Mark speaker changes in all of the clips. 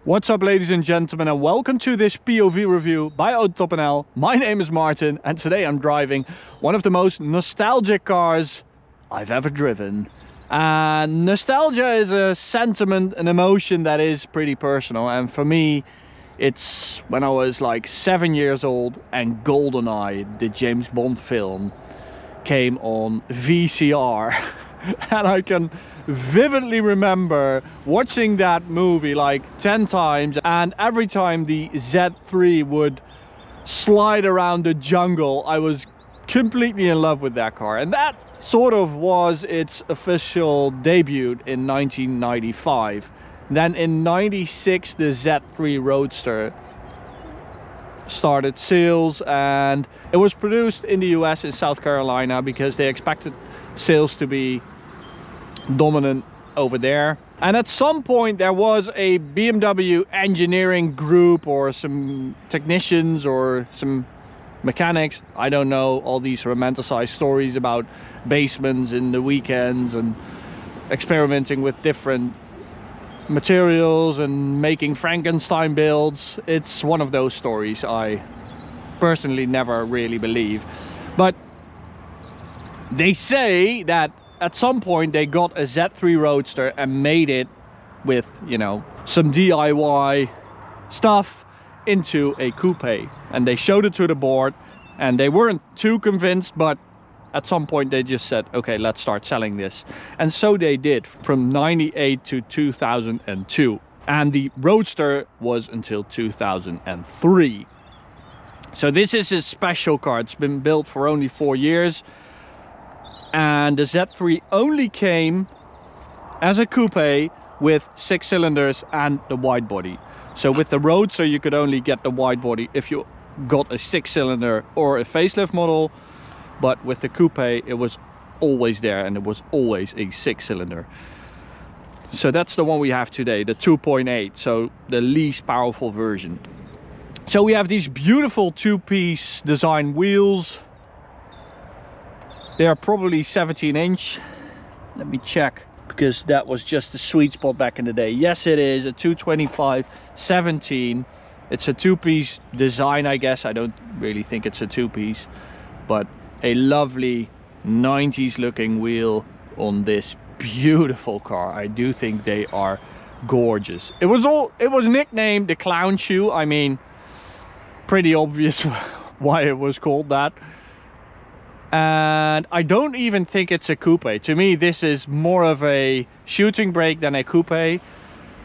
Speaker 1: What's up, ladies and gentlemen, and welcome to this POV review by Autobahn. My name is Martin, and today I'm driving one of the most nostalgic cars I've ever driven. And nostalgia is a sentiment, an emotion that is pretty personal, and for me it's when I was like 7 years old and GoldenEye, the James Bond film, came on VCR. And I can vividly remember watching that movie like 10 times, and every time the Z3 would slide around the jungle, I was completely in love with that car. And that sort of was its official debut in 1995. Then in 96 the Z3 Roadster started sales, and it was produced in the US, in South Carolina, because they expected sales to be dominant over there. And at some point there was a BMW engineering group or some technicians or some mechanics, I don't know, all these romanticized stories about basements in the weekends and experimenting with different materials and making Frankenstein builds. It's one of those stories I personally never really believe, but they say that at some point they got a Z3 Roadster and made it with, you know, some DIY stuff into a coupe, and they showed it to the board and they weren't too convinced, but at some point they just said, okay, let's start selling this. And so they did, from 98 to 2002, and the Roadster was until 2003. So this is a special car. It's been built for only 4 years. And the Z3 only came as a coupe with 6 cylinders and the wide body. So with the Roadster you could only get the wide body if you got a 6-cylinder or a facelift model, but with the coupe it was always there, and it was always a 6-cylinder. So that's the one we have today, the 2.8, so the least powerful version. So we have these beautiful two-piece design wheels. They are probably 17-inch. Let me check, because that was just the sweet spot back in the day. Yes, it is a 225/17. It's a two-piece design, I guess. I don't really think it's a two-piece, but a lovely 90s looking wheel on this beautiful car. I do think they are gorgeous. It was nicknamed the clown shoe. I mean, pretty obvious why it was called that. And I don't even think it's a coupe. To me this is more of a shooting brake than a coupe,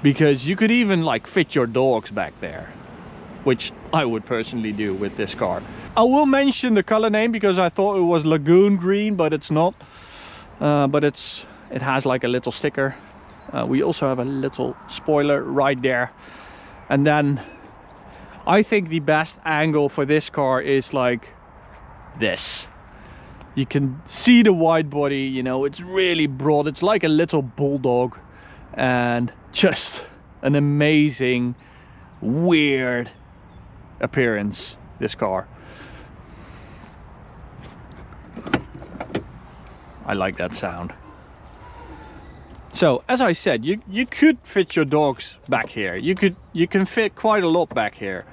Speaker 1: because you could even like fit your dogs back there, which I would personally do with this car. I will mention the color name because I thought it was lagoon green, but it's not. But it has like a little sticker. We also have a little spoiler right there. And then I think the best angle for this car is like this. You can see the wide body, you know, it's really broad. It's like a little bulldog, and just an amazing, weird appearance, this car. I like that sound. So as I said, you could fit your dogs back here. You can fit quite a lot back here.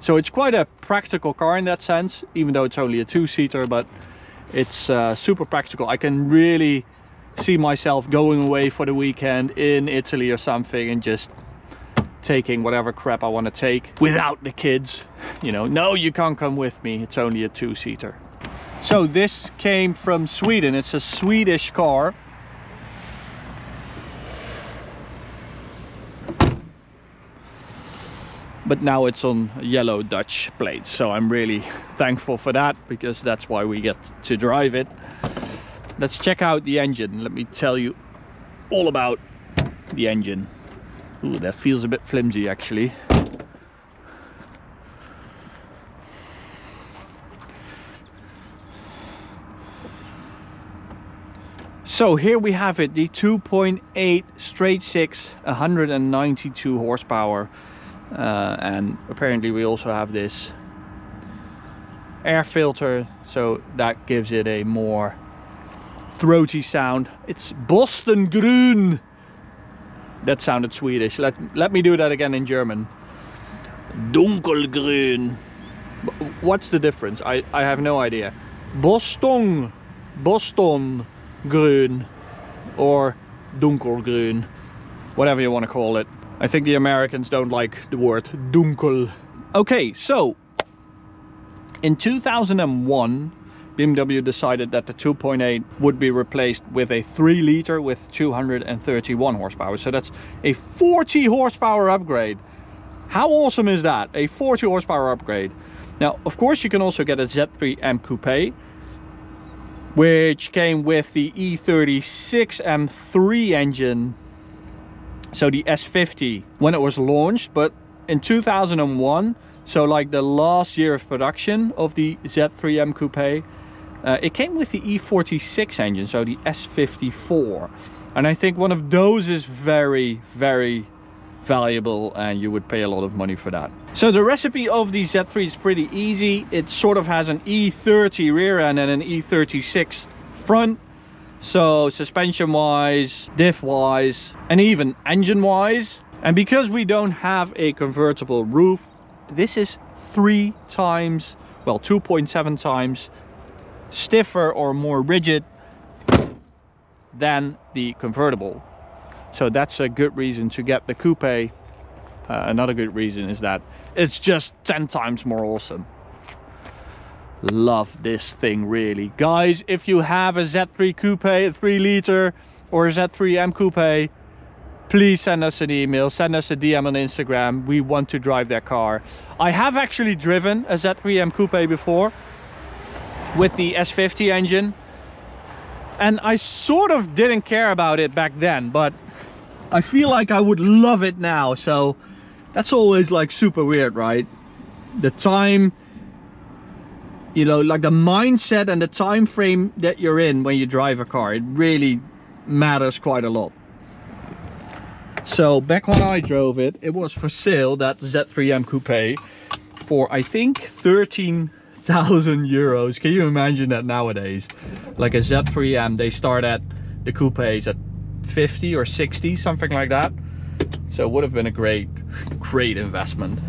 Speaker 1: So it's quite a practical car in that sense, even though it's only a 2-seater, but it's super practical. I can really see myself going away for the weekend in Italy or something and just taking whatever crap I want to take without the kids. You know, no, you can't come with me, it's only a 2-seater. So this came from Sweden. It's a Swedish car. But now it's on yellow Dutch plates, so I'm really thankful for that, because that's why we get to drive it. Let's check out the engine. Let me tell you all about the engine. Ooh, that feels a bit flimsy actually. So here we have it, the 2.8 straight 6, 192 horsepower. And apparently we also have this air filter, so that gives it a more throaty sound. It's Boston Grün. That sounded Swedish. Let me do that again in German. Dunkelgrün. What's the difference? I have no idea. Boston grün or dunkelgrün, whatever you want to call it. I think the Americans don't like the word dunkel. Okay, so in 2001 BMW decided that the 2.8 would be replaced with a 3 liter with 231 horsepower. So that's a 40 horsepower upgrade. How awesome is that? A 40 horsepower upgrade. Now, of course, you can also get a Z3 M Coupe, which came with the E36 M3 engine. So the S50 when it was launched, but in 2001, so like the last year of production of the Z3 M Coupe, it came with the E46 engine, so the S54. And I think one of those is very, very valuable, and you would pay a lot of money for that. So the recipe of the Z3 is pretty easy. It sort of has an E30 rear end and an E36 front. So suspension wise, diff wise, and even engine wise. And because we don't have a convertible roof, this is 3 times, well, 2.7 times stiffer or more rigid than the convertible. So that's a good reason to get the coupe. Another good reason is that it's just 10 times more awesome. Love this thing, really. Guys, if you have a Z3 coupe, a 3 liter or a Z3 M coupe, please send us an email, send us a DM on Instagram. We want to drive that car. I have actually driven a Z3 M coupe before with the S50 engine, and I sort of didn't care about it back then, but I feel like I would love it now. So that's always like super weird, right? The time, you know, like the mindset and the time frame that you're in when you drive a car, it really matters quite a lot. So back when I drove it, it was for sale, that Z3 M Coupe, for I think 13,000 euros. Can you imagine that nowadays? Like a Z3 M, they start at the coupes at 50 or 60, something like that. So it would have been a great investment.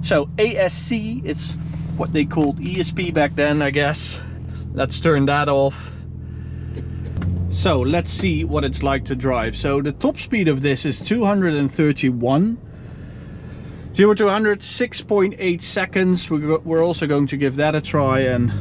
Speaker 1: So ASC, it's what they called ESP back then, I guess. Let's turn that off. So let's see what it's like to drive. So the top speed of this is 231. 0 to 100, 6.8 seconds. We're also going to give that a try. And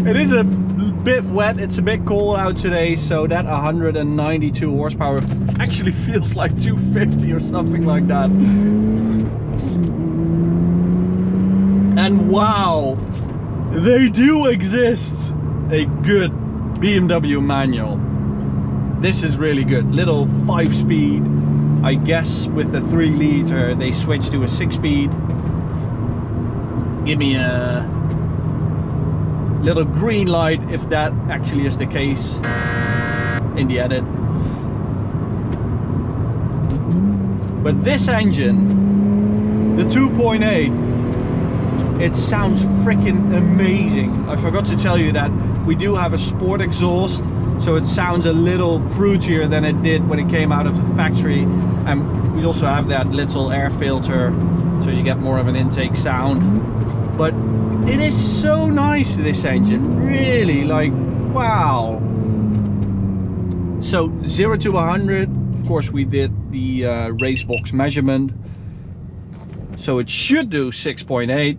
Speaker 1: it is a bit wet, it's a bit cold out today, so that 192 horsepower actually feels like 250 or something like that. And wow, they do exist. A good BMW manual. This is really good. Little 5-speed. I guess with the 3 liter they switched to a 6-speed. Give me a little green light if that actually is the case in the edit. But this engine, the 2.8, it sounds freaking amazing. I forgot to tell you that we do have a sport exhaust, so it sounds a little fruitier than it did when it came out of the factory. And we also have that little air filter, so you get more of an intake sound. But it is so nice, this engine, really, like, wow. So 0 to 100, of course we did the race box measurement, so it should do 6.8.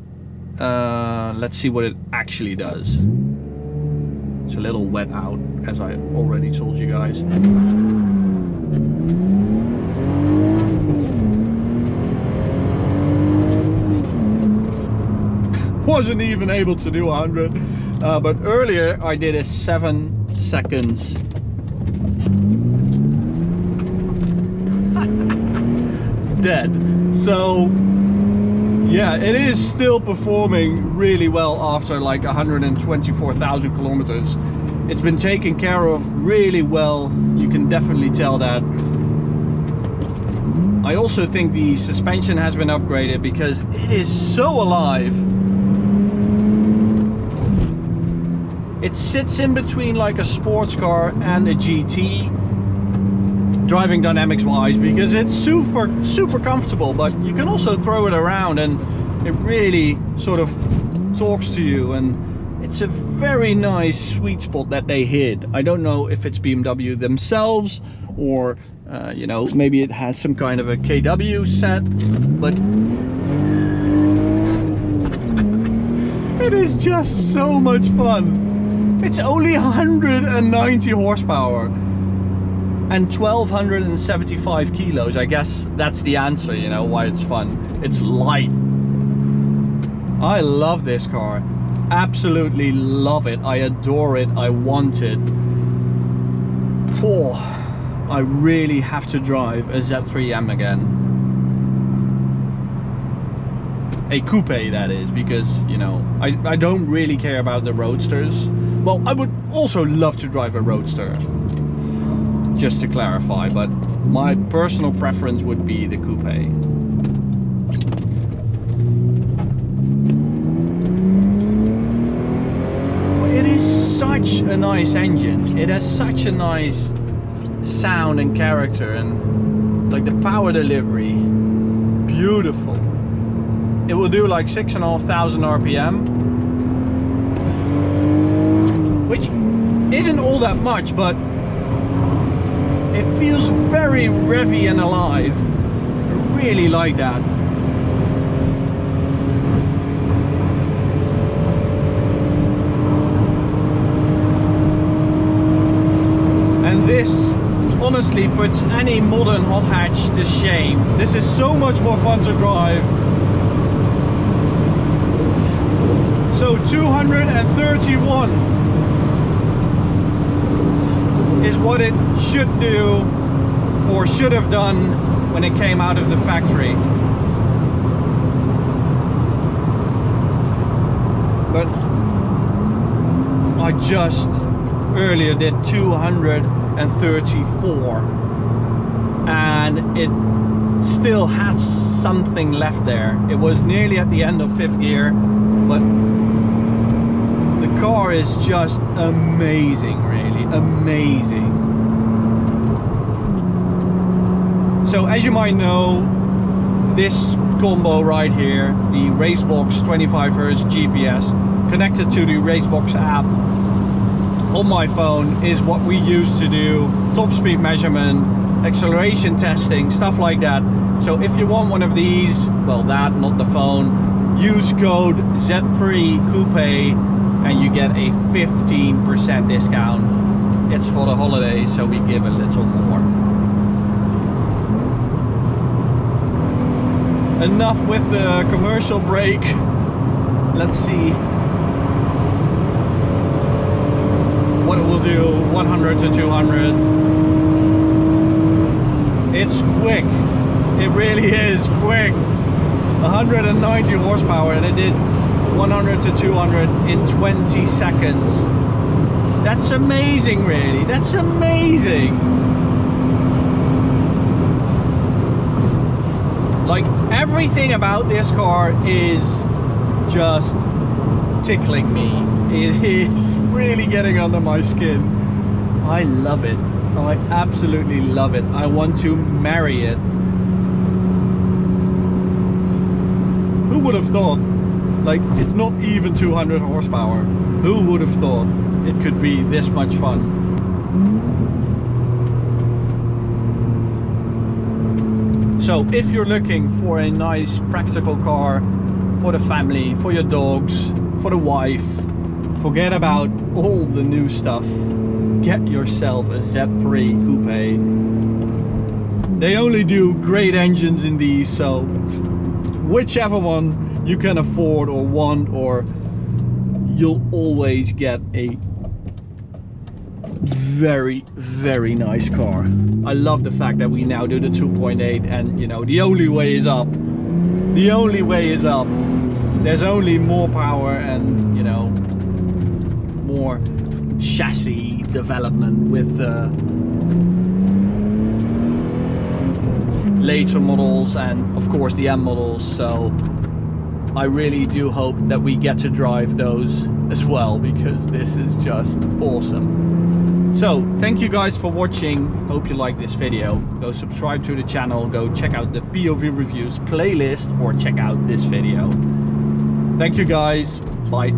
Speaker 1: Let's see what it actually does. It's a little wet out, as I already told you guys. Wasn't even able to do 100, but earlier I did a 7 seconds. Dead. So yeah, it is still performing really well after like 124,000 kilometers. It's been taken care of really well, you can definitely tell that. I also think the suspension has been upgraded because it is so alive. It sits in between like a sports car and a GT, driving dynamics wise, because it's super comfortable, but you can also throw it around and it really sort of talks to you, and it's a very nice sweet spot that they hit. I don't know if it's BMW themselves or you know, maybe it has some kind of a KW set, but it is just so much fun. It's only 190 horsepower and 1275 kilos. I guess that's the answer, you know, why it's fun. It's light. I love this car. Absolutely love it. I adore it. I want it. Oh, I really have to drive a Z3M again. A coupe, that is, because, you know, I don't really care about the roadsters. Well, I would also love to drive a roadster, just to clarify, but my personal preference would be the coupe. It is such a nice engine. It has such a nice sound and character, and like the power delivery, beautiful. It will do like 6,500 RPM, which isn't all that much, but it feels very revvy and alive. I really like that. And this honestly puts any modern hot hatch to shame. This is so much more fun to drive. So 231 is what it should do, or should have done, when it came out of the factory. But I just earlier did 234 and it still had something left there. It was nearly at the end of 5th gear, but the car is just amazing, really amazing. So as you might know, this combo right here, the Racebox 25Hz GPS connected to the Racebox app on my phone, is what we use to do top speed measurement, acceleration testing, stuff like that. So if you want one of these, well, that, not the phone, use code Z3Coupe and you get a 15% discount. It's for the holidays, so we give a little more. Enough with the commercial break. Let's see what it will do. 100 to 200. It's quick. It really is quick. 190 horsepower, and it did 100 to 200 in 20 seconds. That's amazing, really. That's amazing. Like, everything about this car is just tickling me. It is really getting under my skin. I love it. I absolutely love it. I want to marry it. Who would have thought? Like, it's not even 200 horsepower. Who would have thought it could be this much fun? So if you're looking for a nice practical car for the family, for your dogs, for the wife, forget about all the new stuff. Get yourself a Z3 Coupe. They only do great engines in these, so whichever one you can afford or want, or you'll always get a very, very nice car. I love the fact that we now do the 2.8, and you know, the only way is up. The only way is up. There's only more power and, you know, more chassis development with the later models and of course the M models. So I really do hope that we get to drive those as well, because this is just awesome. So thank you guys for watching. Hope you like this video. Go subscribe to the channel, go check out the POV reviews playlist, or check out this video. Thank you guys. Bye.